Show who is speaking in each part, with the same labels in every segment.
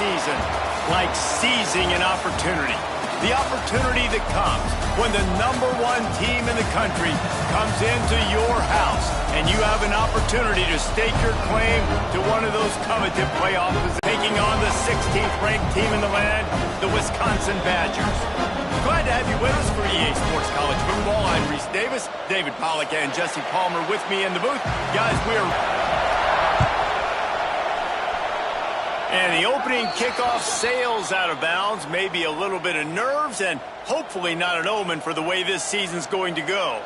Speaker 1: season like seizing an opportunity. The opportunity that comes when the #1 team in the country comes into your house and you have an opportunity to stake your claim to one of those coveted playoff positions. Taking on the 16th ranked team in the land, the Wisconsin Badgers. Glad to have you with us for EA Sports College Football. I'm Reese Davis, David Pollack and Jesse Palmer with me in the booth. Guys, and the opening kickoff sails out of bounds. Maybe a little bit of nerves and hopefully not an omen for the way this season's going to go.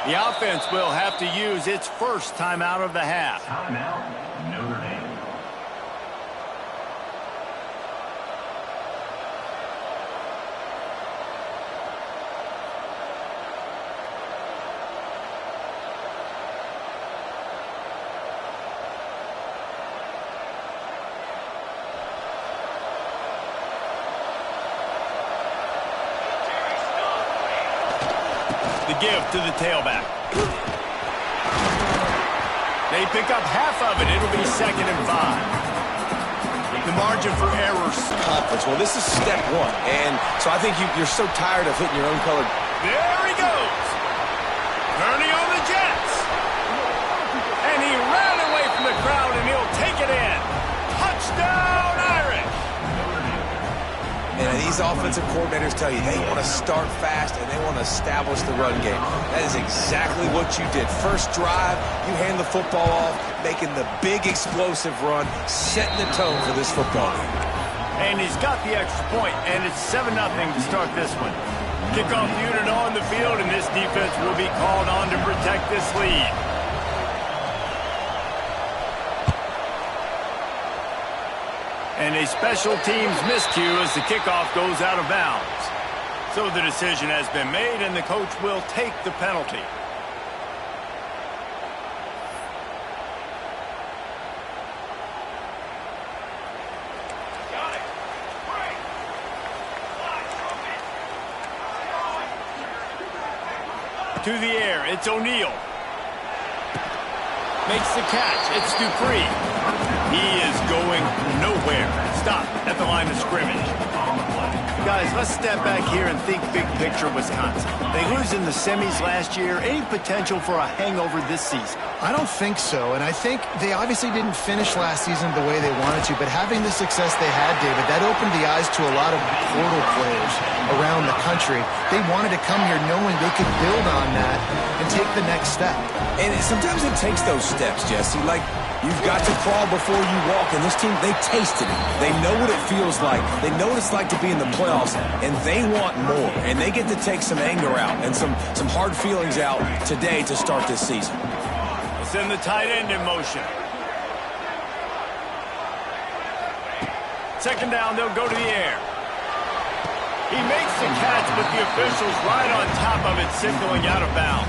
Speaker 1: The offense will have to use its first timeout of the half.
Speaker 2: Timeout, Notre Dame.
Speaker 1: The give to the tailback. They pick up half of it. It'll be 2nd and 5. The margin for errors.
Speaker 3: Conference. Well, this is step one. And so I think you're so tired of hitting your own color.
Speaker 1: There he goes. Turning on the Jets. And he ran away from the crowd, and he'll take it in. Touchdown, Irish.
Speaker 3: And these offensive coordinators tell you they want to start fast and they want to establish the run game. That is exactly what you did. First drive, you hand the football off, making the big explosive run, setting the tone for this football game.
Speaker 1: And he's got the extra point, and it's 7-0 to start this one. Kickoff unit on the field, and this defense will be called on to protect this lead. And a special teams miscue as the kickoff goes out of bounds. So the decision has been made, and the coach will take the penalty. To the air, it's O'Neal. Makes the catch, it's Dupree. He is going nowhere. Stop at the line of scrimmage. Guys, let's step back here and think big picture Wisconsin. They lose in the semis last year. Any potential for a hangover this season?
Speaker 4: I don't think so, and I think they obviously didn't finish last season the way they wanted to, but having the success they had, David, that opened the eyes to a lot of portal players around the country. They wanted to come here knowing they could build on that and take the next step.
Speaker 3: And sometimes it takes those steps, Jesse. Like, you've got to crawl before you walk, and this team, they tasted it. They know what it feels like. They know what it's like to be in the playoffs, and they want more. And they get to take some anger out and some hard feelings out today to start this season.
Speaker 1: Send the tight end in motion. 2nd down, they'll go to the air. He makes the catch, but the officials right on top of it, signaling out of bounds.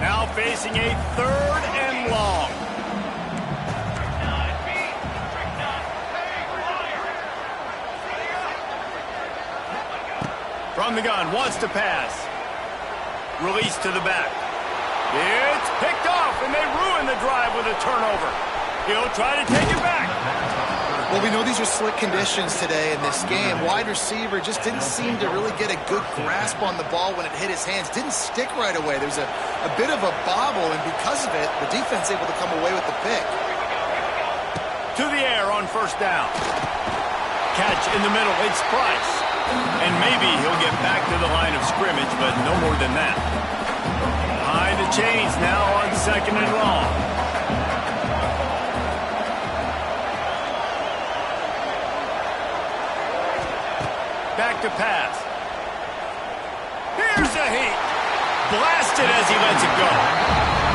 Speaker 1: Now facing a 3rd and long. From the gun, wants to pass. Release to the back. It's picked off, and they ruin the drive with a turnover. He'll try to take it back.
Speaker 4: Well, we know these are slick conditions today in this game. Wide receiver just didn't seem to really get a good grasp on the ball when it hit his hands. Didn't stick right away. There was a bit of a bobble, and because of it, the defense able to come away with the pick.
Speaker 1: To the air on 1st down. Catch in the middle. It's Price. And maybe he'll get back to the line of scrimmage, but no more than that. Behind the chains now on 2nd and long. Back to pass. Here's a heat. Blasted as he lets it go.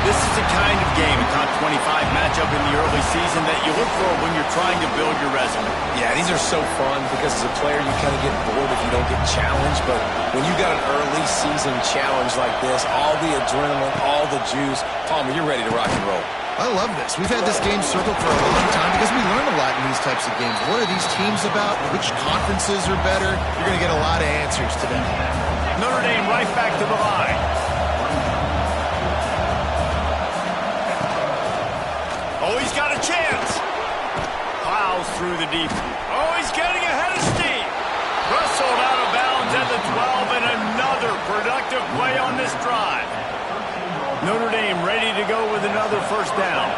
Speaker 1: This is the kind of game, a top 25 matchup in the early season that you look for when you're trying to build your resume.
Speaker 3: Yeah, these are so fun because as a player you kind of get bored if you don't get challenged, but when you got an early season challenge like this, all the adrenaline, all the juice, Palmer, you're ready to rock and roll.
Speaker 4: I love this. We've had this game circled for a long time because we learn a lot in these types of games. What are these teams about? Which conferences are better? You're going to get a lot of answers today.
Speaker 1: Notre Dame right back to the line. Oh, he's got a chance. Plows through the deep. Oh, he's getting ahead of steam. Wrestled out of bounds at the 12, and another productive play on this drive. Notre Dame ready to go with another first down.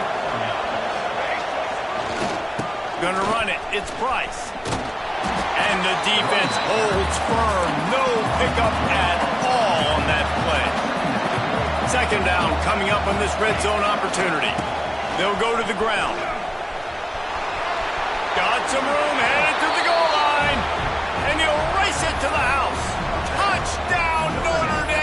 Speaker 1: Gonna run it. It's Price. And the defense holds firm. No pickup at all on that play. Second down coming up on this red zone opportunity. They'll go to the ground. Got some room, headed to the goal line. And he'll race it to the house. Touchdown, Notre Dame!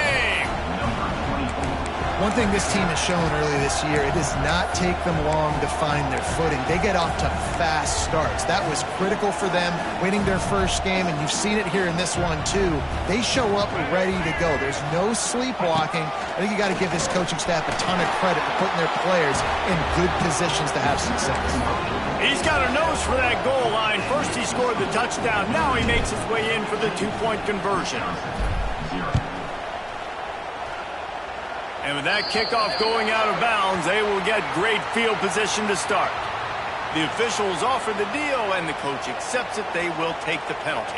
Speaker 4: One thing this team has shown early this year, it does not take them long to find their footing. They get off to fast starts. That was critical for them, winning their first game, and you've seen it here in this one too. They show up ready to go. There's no sleepwalking. I think you got to give this coaching staff a ton of credit for putting their players in good positions to have success.
Speaker 1: He's got a nose for that goal line. First he scored the touchdown. Now he makes his way in for the two-point conversion. And with that kickoff going out of bounds, they will get great field position to start. The officials offer the deal, and the coach accepts it. They will take the penalty.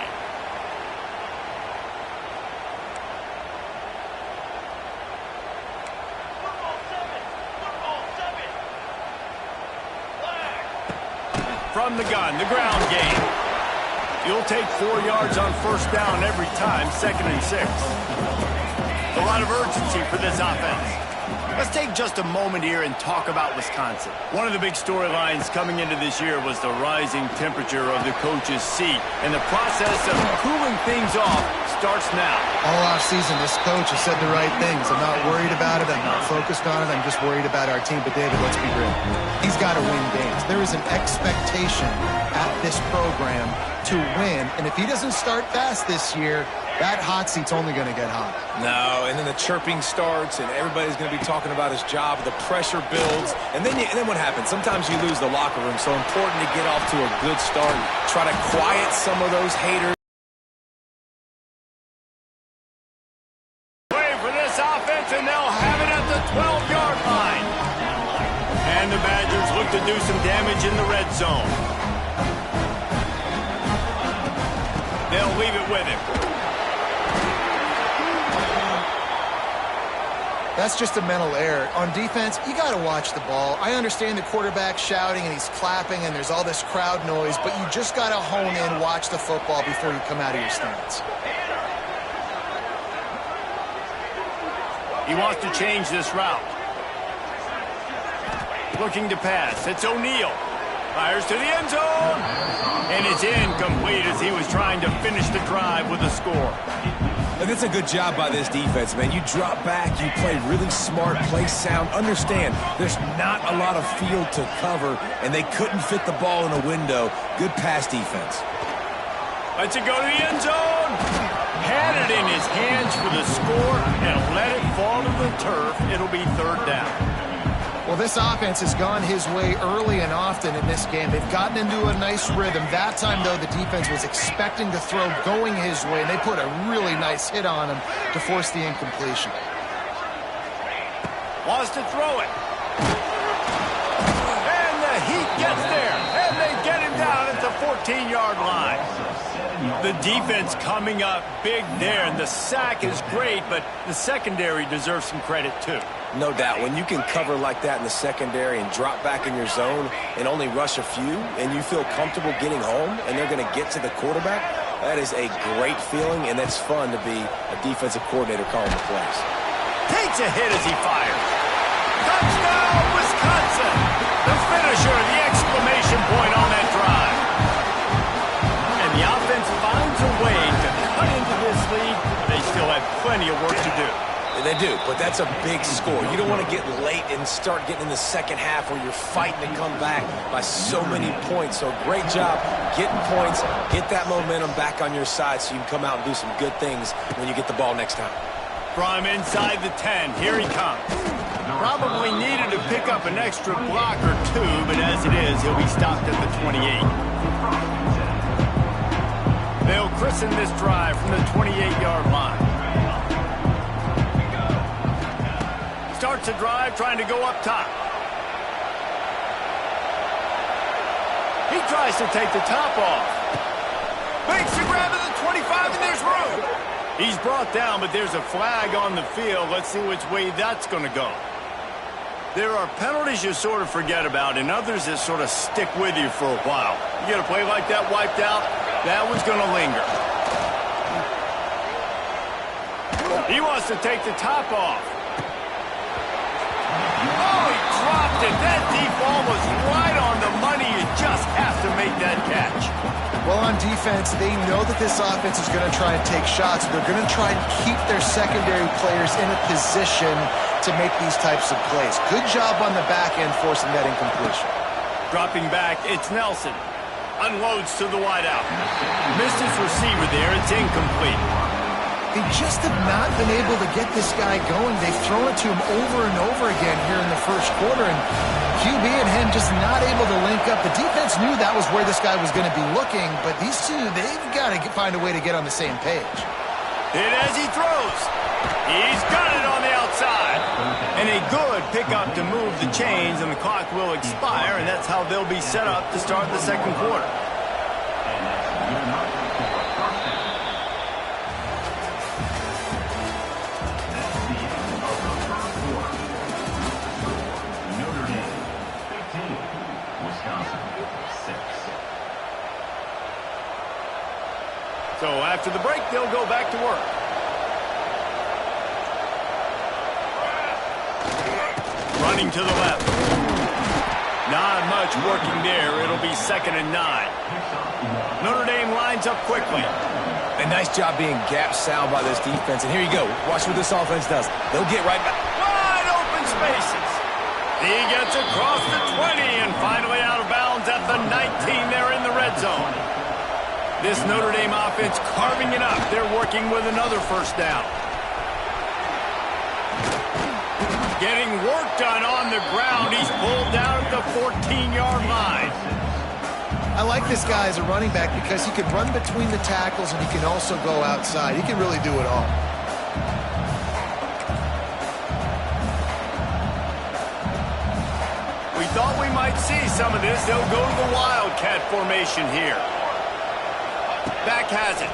Speaker 1: From the gun, the ground game. You'll take 4 yards on first down every time, 2nd and 6. A lot of urgency for this offense. Let's take just a moment here and talk about Wisconsin. One of the big storylines coming into this year was the rising temperature of the coach's seat, and the process of cooling things off starts now.
Speaker 4: All offseason, this coach has said the right things. I'm not worried about it. I'm not focused on it. I'm just worried about our team. But, David, let's be real. He's got to win games. There is an expectation at this program to win, and if he doesn't start fast this year, that hot seat's only going to get hot.
Speaker 3: No, and then the chirping starts, and everybody's going to be talking about his job. The pressure builds, and then what happens? Sometimes you lose the locker room, so important to get off to a good start. Try to quiet some of those haters.
Speaker 1: Play for this offense, and they'll have it at the 12-yard line. And the Badgers look to do some damage in the red zone. They'll leave it with him.
Speaker 4: That's just a mental error. On defense, you got to watch the ball. I understand the quarterback shouting and he's clapping and there's all this crowd noise, but you just got to hone in, watch the football before you come out of your stance.
Speaker 1: He wants to change this route. Looking to pass. It's O'Neal. Fires to the end zone. And it's incomplete as he was trying to finish the drive with a score.
Speaker 3: And it's a good job by this defense, man. You drop back, you play really smart, play sound. Understand, there's not a lot of field to cover, and they couldn't fit the ball in a window. Good pass defense.
Speaker 1: Lets it go to the end zone. Had it in his hands for the score and let it fall to the turf. It'll be third down.
Speaker 4: Well, this offense has gone his way early and often in this game. They've gotten into a nice rhythm. That time, though, the defense was expecting to throw going his way, and they put a really nice hit on him to force the incompletion.
Speaker 1: Wants to throw it. And the Heat gets there, and they get him down at the 14-yard line. The defense coming up big there, and the sack is great, but the secondary deserves some credit, too.
Speaker 3: No doubt. When you can cover like that in the secondary and drop back in your zone and only rush a few, and you feel comfortable getting home and they're going to get to the quarterback, that is a great feeling, and that's fun to be a defensive coordinator calling the plays.
Speaker 1: Takes a hit as he fires. Touchdown, Wisconsin! The finisher, the exclamation point on that drive. And the offense finds a way to cut into this lead. They still have plenty of work to do.
Speaker 3: They do, but that's a big score. You don't want to get late and start getting in the second half where you're fighting to come back by so many points. So great job getting points, get that momentum back on your side so you can come out and do some good things when you get the ball next time.
Speaker 1: From inside the 10, here he comes. Probably needed to pick up an extra block or two, but as it is, he'll be stopped at the 28. They'll christen this drive from the 28-yard line. Starts a drive trying to go up top. He tries to take the top off. Makes the grab at the 25, and there's room. He's brought down, but there's a flag on the field. Let's see which way that's going to go. There are penalties you sort of forget about, and others that sort of stick with you for a while. You get a play like that wiped out, that one's going to linger. He wants to take the top off. Oh, he dropped it. That deep ball was right on the money. You just have to make that catch.
Speaker 4: Well, on defense, they know that this offense is going to try and take shots. They're going to try and keep their secondary players in a position to make these types of plays. Good job on the back end forcing that incompletion.
Speaker 1: Dropping back, it's Nelson. Unloads to the wideout. Missed his receiver there. It's incomplete.
Speaker 4: They just have not been able to get this guy going. They've thrown it to him over and over again here in the first quarter, and QB and him just not able to link up. The defense knew that was where this guy was going to be looking, but these two, they've got to find a way to get on the same page.
Speaker 1: Hit as he throws. He's got it on the outside. And a good pickup to move the chains, and the clock will expire, and that's how they'll be set up to start the second quarter. So after the break, they'll go back to work. Running to the left. Not much working there. It'll be 2nd and 9. Notre Dame lines up quickly.
Speaker 3: A nice job being gap sound by this defense. And here you go. Watch what this offense does. They'll get right back.
Speaker 1: Wide open spaces. He gets across the 20 and finally out of bounds at the 19 there in the red zone. This Notre Dame offense carving it up. They're working with another first down. Getting work done on the ground. He's pulled down at the 14-yard line.
Speaker 4: I like this guy as a running back because he can run between the tackles and he can also go outside. He can really do it all.
Speaker 1: We thought we might see some of this. They'll go to the Wildcat formation here. Back has it.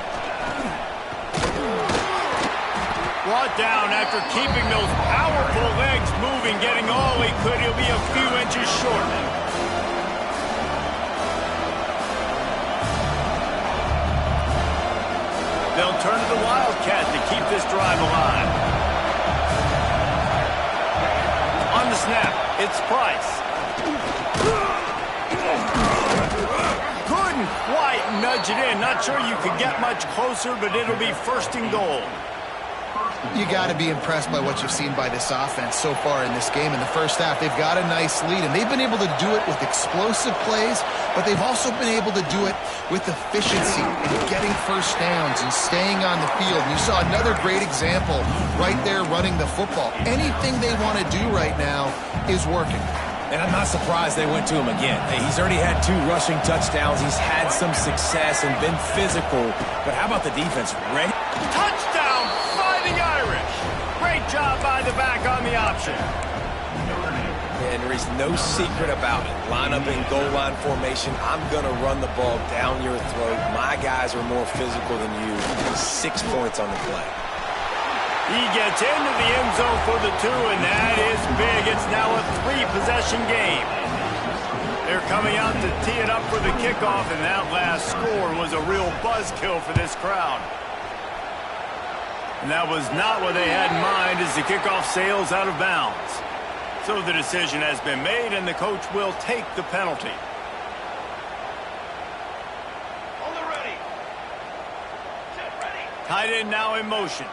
Speaker 1: Brought down after keeping those powerful legs moving, getting all he could. He'll be a few inches short. They'll turn to the Wildcat to keep this drive alive. On the snap, it's Price. Couldn't quite nudge it in. Not sure you could get much closer, but it'll be 1st and goal.
Speaker 4: You got to be impressed by what you've seen by this offense so far in this game. In the first half, they've got a nice lead, and they've been able to do it with explosive plays, but they've also been able to do it with efficiency and getting first downs and staying on the field. You saw another great example right there running the football. Anything they want to do right now is working.
Speaker 3: And I'm not surprised they went to him again. Hey, he's already had 2 rushing touchdowns. He's had some success and been physical. But how about the defense? Ready?
Speaker 1: Touchdown, Fighting Irish. Great job by the back on the option.
Speaker 3: And there is no secret about it. Line up in goal line formation. I'm going to run the ball down your throat. My guys are more physical than you. 6 points on the play.
Speaker 1: He gets into the end zone for the 2, and that is big. It's now a 3-possession game. They're coming out to tee it up for the kickoff, and that last score was a real buzzkill for this crowd. And that was not what they had in mind as the kickoff sails out of bounds. So the decision has been made, and the coach will take the penalty. Tight end now in motion.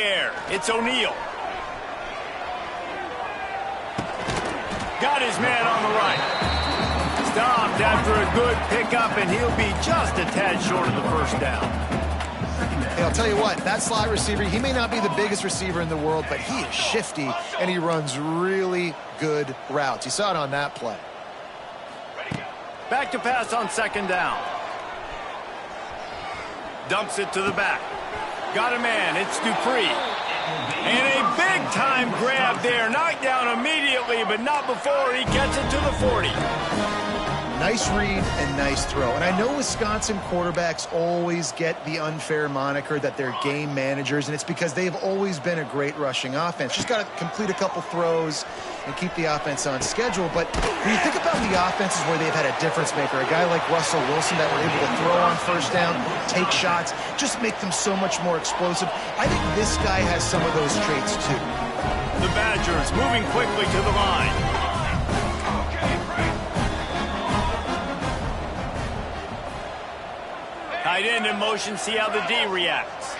Speaker 1: air. It's O'Neal. Got his man on the right. Stopped after a good pickup, and he'll be just a tad short of the first down.
Speaker 4: Hey, I'll tell you what, that slot receiver, he may not be the biggest receiver in the world, but he is shifty, and he runs really good routes. You saw it on that play.
Speaker 1: Back to pass on second down. Dumps it to the back. Got a man. It's Dupree. And a big-time grab there. Knocked down immediately, but not before he gets it to the 40.
Speaker 4: Nice read and nice throw. And I know Wisconsin quarterbacks always get the unfair moniker that they're game managers, and it's because they've always been a great rushing offense. Just got to complete a couple throws and keep the offense on schedule. But when you think about the offenses where they've had a difference maker, a guy like Russell Wilson that were able to throw on first down, take shots, just make them so much more explosive, I think this guy has some of those traits too.
Speaker 1: The Badgers moving quickly to the line. Tight end in motion, see how the D reacts.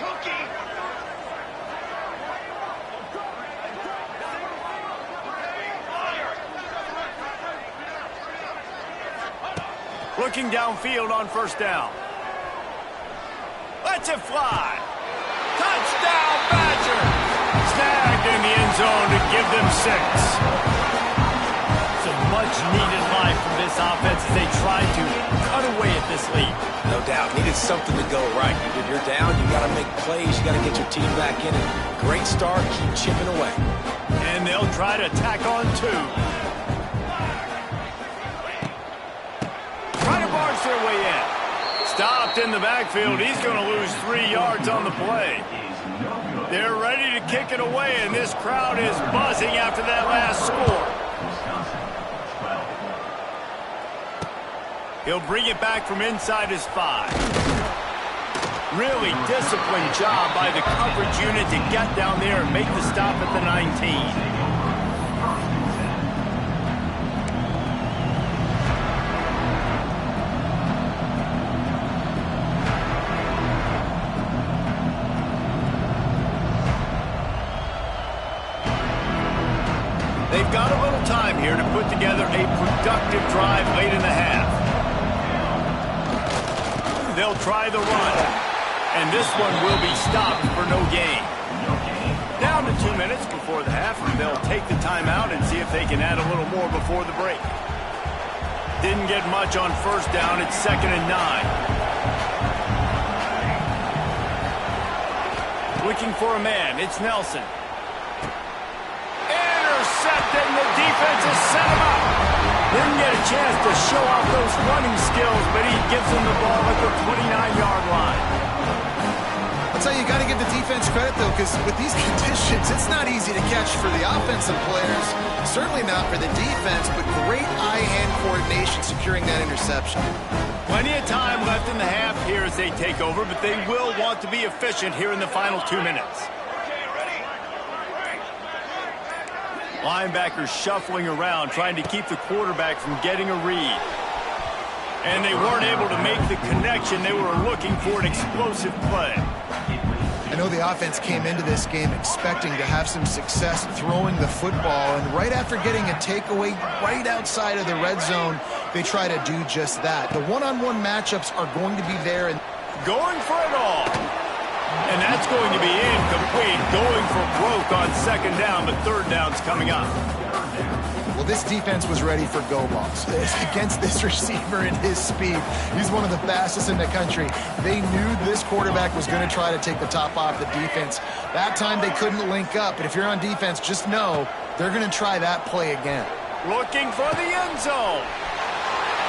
Speaker 1: Looking downfield on first down. Lets it fly. Touchdown, Badger. Snagged in the end zone to give them 6. Some much-needed life from this offense as they try to cut away at this lead.
Speaker 3: No doubt. Needed something to go right. If you're down, you got to make plays. You got to get your team back in it. Great start. Keep chipping away.
Speaker 1: And they'll try to tack on 2. Try to barge their way in. Stopped in the backfield. He's going to lose 3 yards on the play. They're ready to kick it away, and this crowd is buzzing after that last score. He'll bring it back from inside his 5. Really disciplined job by the coverage unit to get down there and make the stop at the 19. They've got a little time here to put together a productive drive late in the half. They'll try the run, and this one will be stopped for no gain. Down to 2 minutes before the half, and they'll take the timeout and see if they can add a little more before the break. Didn't get much on first down. It's 2nd and 9. Looking for a man. It's Nelson. Intercepted, and the defense has set him up. Didn't get a chance to show off those running skills, but he gives them the ball at the 29-yard line.
Speaker 4: I'll tell you, you got to give the defense credit, though, because with these conditions, it's not easy to catch for the offensive players. Certainly not for the defense, but great eye-hand coordination securing that interception.
Speaker 1: Plenty of time left in the half here as they take over, but they will want to be efficient here in the final 2 minutes. Linebackers shuffling around, trying to keep the quarterback from getting a read. And they weren't able to make the connection. They were looking for an explosive play.
Speaker 4: I know the offense came into this game expecting to have some success throwing the football, and right after getting a takeaway right outside of the red zone, they try to do just that. The one-on-one matchups are going to be there. And
Speaker 1: going for it all. And that's going to be incomplete. Going for broke on second down, but third down's coming up.
Speaker 4: Well, this defense was ready for go balls against this receiver and his speed. He's one of the fastest in the country. They knew this quarterback was going to try to take the top off the defense. That time they couldn't link up, but if you're on defense, just know they're going to try that play again.
Speaker 1: Looking for the end zone.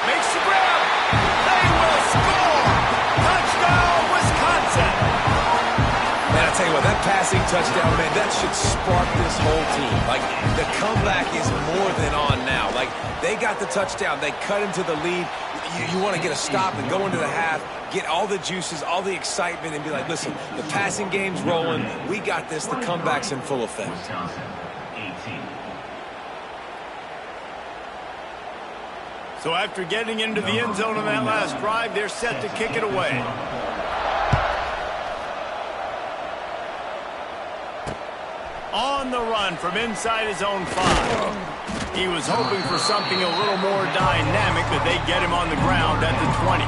Speaker 1: Makes the grab. They will score. Touchdown, Wisconsin.
Speaker 3: Man, I tell you what, that passing touchdown, man, that should spark this whole team. Like, the comeback is more than on now. Like, they got the touchdown. They cut into the lead. You want to get a stop and go into the half, get all the juices, all the excitement, and be like, listen, the passing game's rolling. We got this. The comeback's in full effect.
Speaker 1: So after getting into the end zone on that last drive, they're set to kick it away. On the run from inside his own 5. He was hoping for something a little more dynamic, but they get him on the ground at the 20.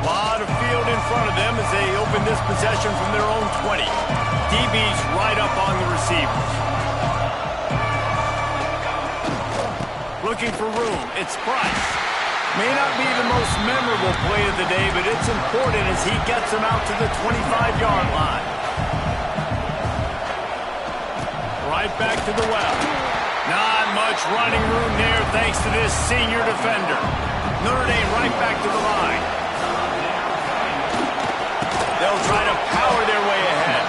Speaker 1: Lot of field in front of them as they open this possession from their own 20. DB's right up on the receivers. Looking for room, it's Price. May not be the most memorable play of the day, but it's important as he gets them out to the 25-yard line. Right back to the well. Not much running room there thanks to this senior defender. Notre Dame right back to the line. They'll try to power their way ahead.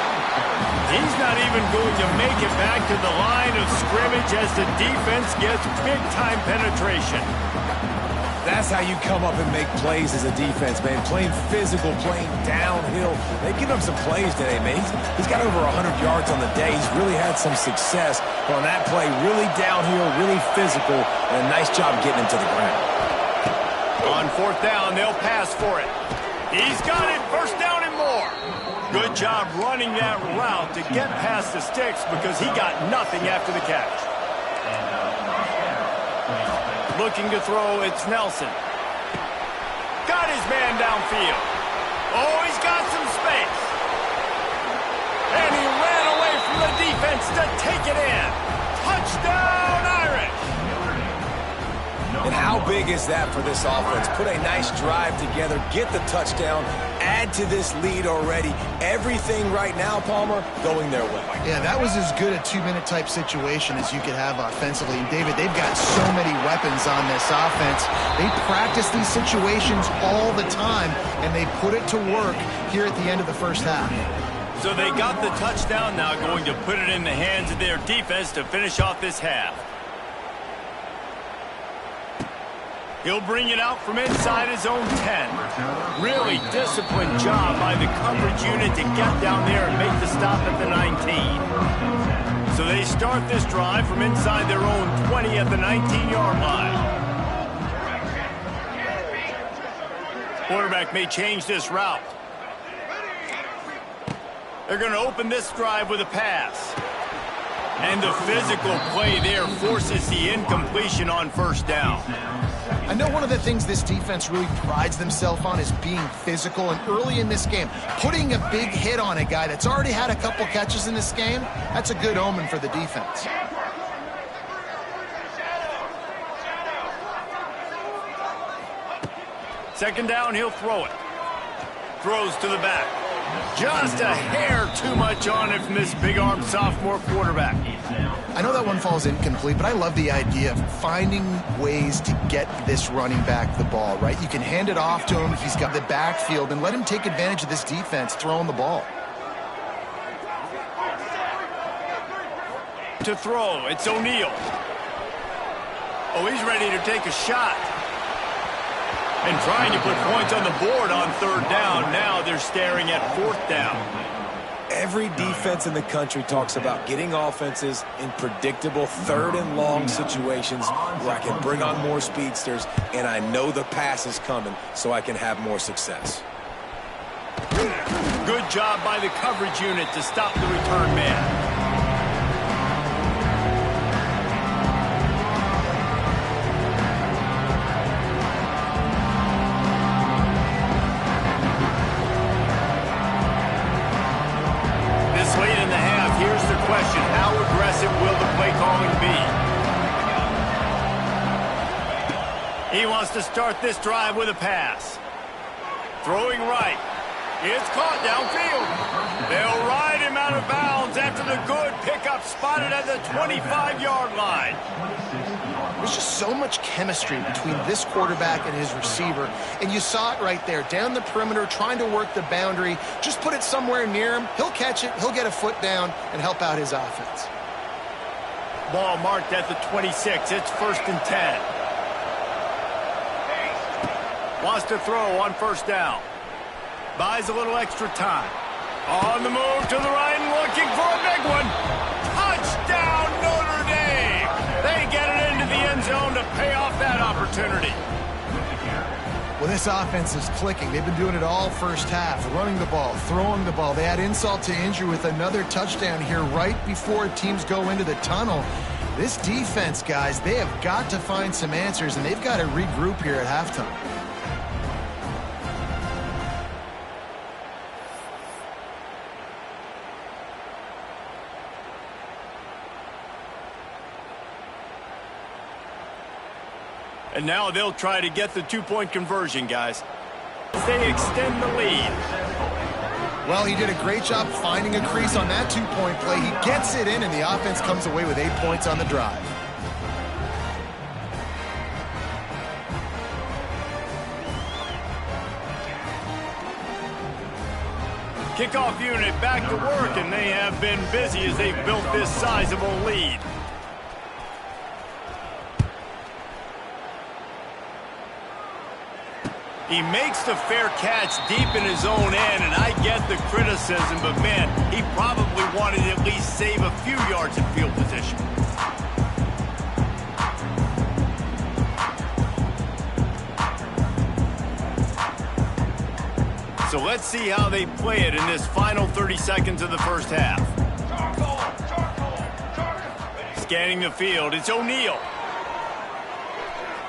Speaker 1: He's not even going to make it back to the line of scrimmage as the defense gets big-time penetration.
Speaker 3: That's how you come up and make plays as a defense, man. Playing physical, playing downhill. They've given him some plays today, man. He's got over 100 yards on the day. He's really had some success on that play. Really downhill, really physical, and a nice job getting him to the ground.
Speaker 1: On 4th down, they'll pass for it. He's got it. First down and more. Good job running that route to get past the sticks because he got nothing after the catch. Looking to throw, it's Nelson. Got his man downfield. Oh, he's got some space. And he ran away from the defense to take it in. Touchdown, Irish.
Speaker 3: And how big is that for this offense? Put a nice drive together, get the touchdown, add to this lead already. Everything right now, Palmer, going their way.
Speaker 4: Yeah, that was as good a 2-minute type situation as you could have offensively. And David, they've got so many weapons on this offense. They practice these situations all the time, and they put it to work here at the end of the first half.
Speaker 1: So they got the touchdown, now going to put it in the hands of their defense to finish off this half. He'll bring it out from inside his own 10. Really disciplined job by the coverage unit to get down there and make the stop at the 19. So they start this drive from inside their own 20 at the 19-yard line. Quarterback may change this route. They're going to open this drive with a pass. And the physical play there forces the incompletion on 1st down.
Speaker 4: I know one of the things this defense really prides themselves on is being physical, and early in this game, putting a big hit on a guy that's already had a couple catches in this game, that's a good omen for the defense.
Speaker 1: Second down, he'll throw it. Throws to the back. Just a hair too much on it from this big-armed sophomore quarterback.
Speaker 4: I know that one falls incomplete, but I love the idea of finding ways to get this running back the ball, right? You can hand it off to him. He's got the backfield, and let him take advantage of this defense throwing the ball.
Speaker 1: To throw, it's O'Neal. Oh, he's ready to take a shot. And trying to put points on the board on 3rd down. Now they're staring at 4th down.
Speaker 3: Every defense in the country talks about getting offenses in predictable 3rd and long situations where I can bring on more speedsters and I know the pass is coming so I can have more success.
Speaker 1: Good job by the coverage unit to stop the return man. Late in the half, here's the question. How aggressive will the play calling be? He wants to start this drive with a pass. Throwing right. It's caught downfield. They'll ride him out of bounds after the good pickup spotted at the 25-yard line.
Speaker 4: There's just so much chemistry between this quarterback and his receiver, and you saw it right there, down the perimeter, trying to work the boundary. Just put it somewhere near him. He'll catch it, he'll get a foot down, and help out his offense.
Speaker 1: Ball marked at the 26. It's 1st and 10. Wants to throw on 1st down. Buys a little extra time. On the move to the right and looking for a big one. Touchdown, Notre Dame! They get it into the end zone to pay off that opportunity.
Speaker 4: Well, this offense is clicking. They've been doing it all first half, running the ball, throwing the ball. They add insult to injury with another touchdown here right before teams go into the tunnel. This defense, guys, they have got to find some answers, and they've got to regroup here at halftime.
Speaker 1: And now they'll try to get the two-point conversion, guys. They extend the lead.
Speaker 4: Well, he did a great job finding a crease on that two-point play. He gets it in, and the offense comes away with 8 points on the drive.
Speaker 1: Kickoff unit back to work, and they have been busy as they've built this sizable lead. He makes the fair catch deep in his own end, and I get the criticism, but man, he probably wanted to at least save a few yards in field position. So let's see how they play it in this final 30 seconds of the first half. Scanning the field, it's O'Neal.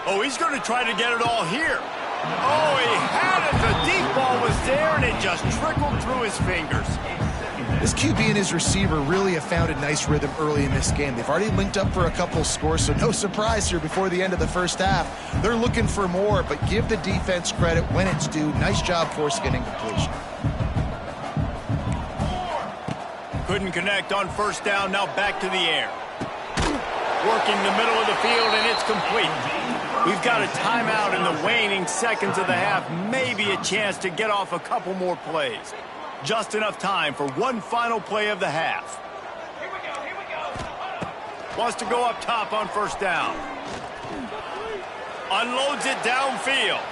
Speaker 1: Oh, he's going to try to get it all here. Oh, he had it. The deep ball was there, and it just trickled through his fingers.
Speaker 4: This QB and his receiver really have found a nice rhythm early in this game. They've already linked up for a couple scores, so no surprise here before the end of the first half. They're looking for more, but give the defense credit when it's due. Nice job forcing an incompletion.
Speaker 1: Couldn't connect on first down, now back to the air. Working the middle of the field, and it's complete. We've got a timeout in the waning seconds of the half, maybe a chance to get off a couple more plays. Just enough time for one final play of the half. Wants to go up top on first down. Unloads it downfield.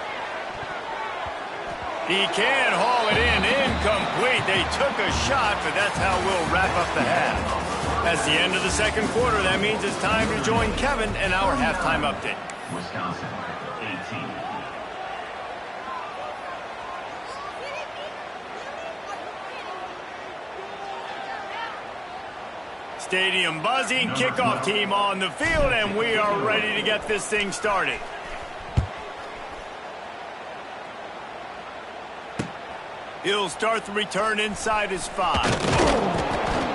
Speaker 1: He can haul it in, incomplete. They took a shot, but that's how we'll wrap up the half. That's the end of the second quarter. That means it's time to join Kevin in our halftime update.
Speaker 2: Wisconsin, 18.
Speaker 1: Stadium buzzing, kickoff team on the field, and we are ready to get this thing started. He'll start the return inside his 5.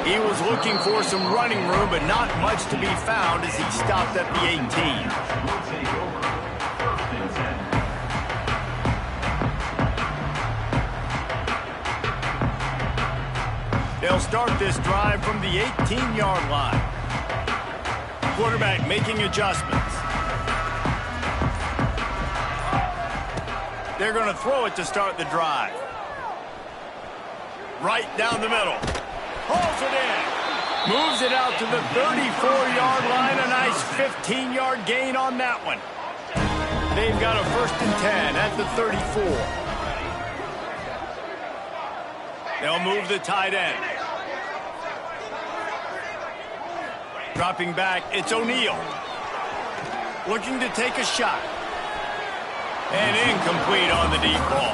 Speaker 1: He was looking for some running room, but not much to be found as he stopped at the 18. They'll start this drive from the 18-yard line. Quarterback making adjustments. They're going to throw it to start the drive. Right down the middle. Hauls it in. Moves it out to the 34-yard line. A nice 15-yard gain on that one. They've got a 1st and 10 at the 34. They'll move the tight end. Dropping back, it's O'Neal. Looking to take a shot. And incomplete on the deep ball.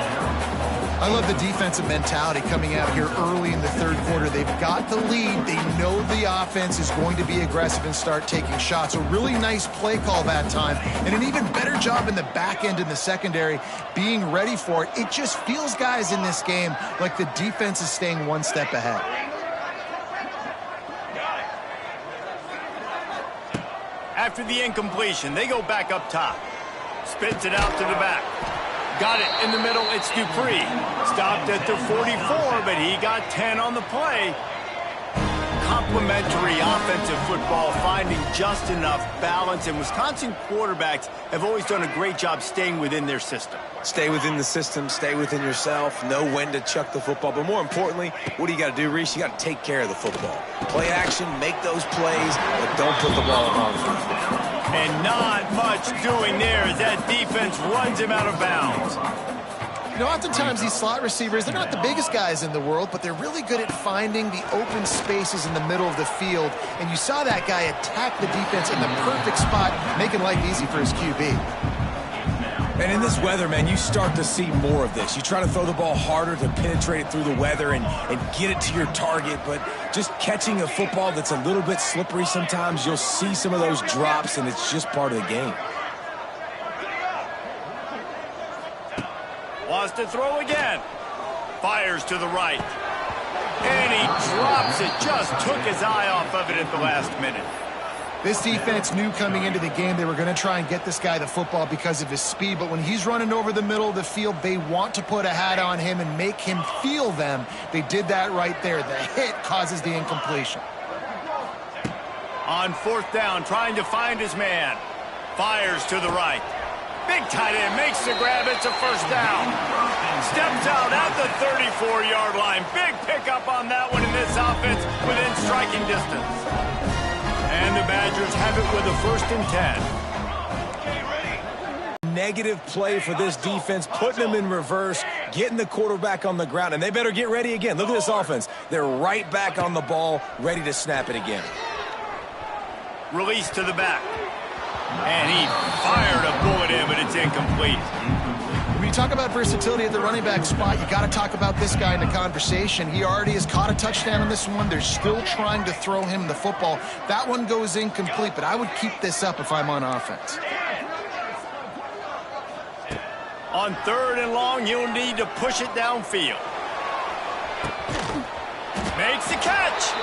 Speaker 4: I love the defensive mentality coming out here early in the third quarter. They've got the lead. They know the offense is going to be aggressive and start taking shots. A really nice play call that time, and an even better job in the back end in the secondary being ready for it. It just feels, guys, in this game like the defense is staying one step ahead.
Speaker 1: After the incompletion, they go back up top. Spits it out to the back. Got it in the middle, it's Dupree. Stopped at the 44, but he got 10 on the play. Complementary offensive football, finding just enough balance, and Wisconsin quarterbacks have always done a great job staying within their system.
Speaker 3: Stay within the system, stay within yourself, know when to chuck the football. But more importantly, what do you got to do, Reese? You got to take care of the football. Play action, make those plays, but don't put the ball on the field.
Speaker 1: And not much doing there as that defense runs him out of bounds.
Speaker 4: You know, oftentimes these slot receivers, they're not the biggest guys in the world, but they're really good at finding the open spaces in the middle of the field. And you saw that guy attack the defense in the perfect spot, making life easy for his QB.
Speaker 3: And in this weather, man, you start to see more of this. You try to throw the ball harder to penetrate it through the weather and get it to your target, but just catching a football that's a little bit slippery sometimes, you'll see some of those drops, and it's just part of the game.
Speaker 1: Wants to throw again. Fires to the right. And he drops it. Just took his eye off of it at the last minute.
Speaker 4: This defense knew coming into the game they were going to try and get this guy the football because of his speed, but when he's running over the middle of the field, they want to put a hat on him and make him feel them. They did that right there. The hit causes the incompletion.
Speaker 1: On fourth down, trying to find his man. Fires to the right. Big tight end makes the grab. It's a first down. Steps out at the 34-yard line. Big pickup on that one in this offense within striking distance. And the Badgers have it with a 1st and 10.
Speaker 3: Negative play for this defense, putting them in reverse, getting the quarterback on the ground, and they better get ready again. Look at this offense. They're right back on the ball, ready to snap it again.
Speaker 1: Release to the back. And he fired a bullet in, but it's incomplete.
Speaker 4: When you talk about versatility at the running back spot, you got to talk about this guy in the conversation. He already has caught a touchdown in this one. They're still trying to throw him the football. That one goes incomplete, but I would keep this up if I'm on offense.
Speaker 1: On 3rd and long, you'll need to push it downfield. Makes the catch.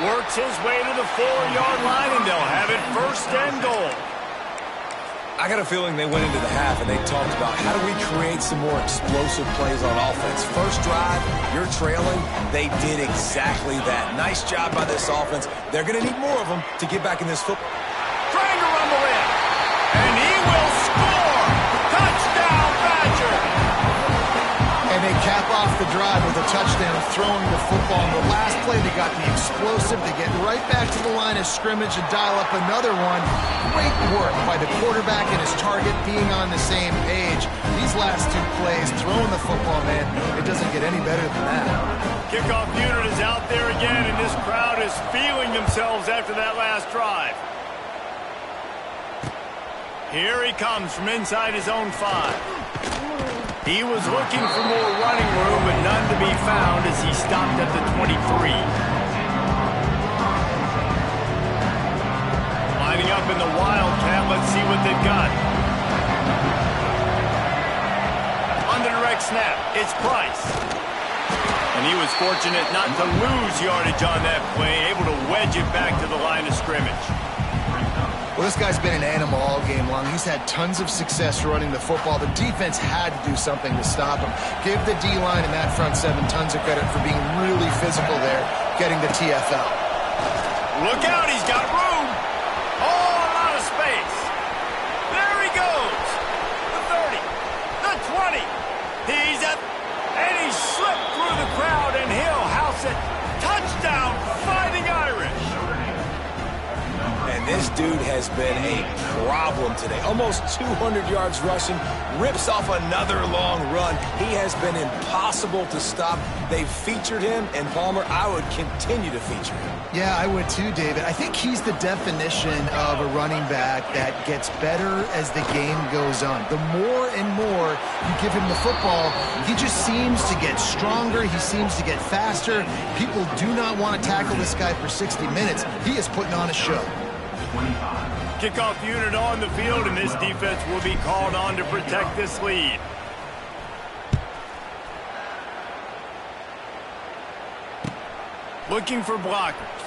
Speaker 1: Works his way to the 4-yard line, and they'll have it 1st and goal.
Speaker 3: I got a feeling they went into the half and they talked about how do we create some more explosive plays on offense. First drive, you're trailing. They did exactly that. Nice job by this offense. They're going to need more of them to get back in this football.
Speaker 1: Trying to rumble in. And he will score. Touchdown, Badger.
Speaker 4: And they cap off the drive with a touchdown, throwing the football. In the last play, they got the explosive. They get right back to the line of scrimmage and dial up another one. Great work by the quarterback and his target being on the same page. These last 2 plays, throwing the football, man, it doesn't get any better than that.
Speaker 1: Kickoff unit is out there again, and this crowd is feeling themselves after that last drive. Here he comes from inside his own 5. He was looking for more running room, but none to be found as he stopped at the 23. Lining up in the Wildcat, let's see what they've got. On the direct snap, it's Price. And he was fortunate not to lose yardage on that play, able to wedge it back to the line of scrimmage.
Speaker 4: Well, this guy's been an animal all game long. He's had tons of success running the football. The defense had to do something to stop him. Give the D-line and that front 7 tons of credit for being really physical there, getting the TFL.
Speaker 1: Look out, he's got room. Oh, a lot of space. There he goes. The 30, the 20. He's at, and he slipped through the crowd, and he'll house it. Touchdown, Fighting Irish.
Speaker 3: And this dude has been a problem today. Almost 200 yards rushing, rips off another long run. He has been impossible to stop. They've featured him, and Palmer, I would continue to feature him.
Speaker 4: Yeah, I would too, David. I think he's the definition of a running back that gets better as the game goes on. The more and more you give him the football, he just seems to get stronger. He seems to get faster. People do not want to tackle this guy for 60 minutes. He is putting on a show.
Speaker 1: Kickoff unit on the field, and this defense will be called on to protect this lead. Looking for blockers.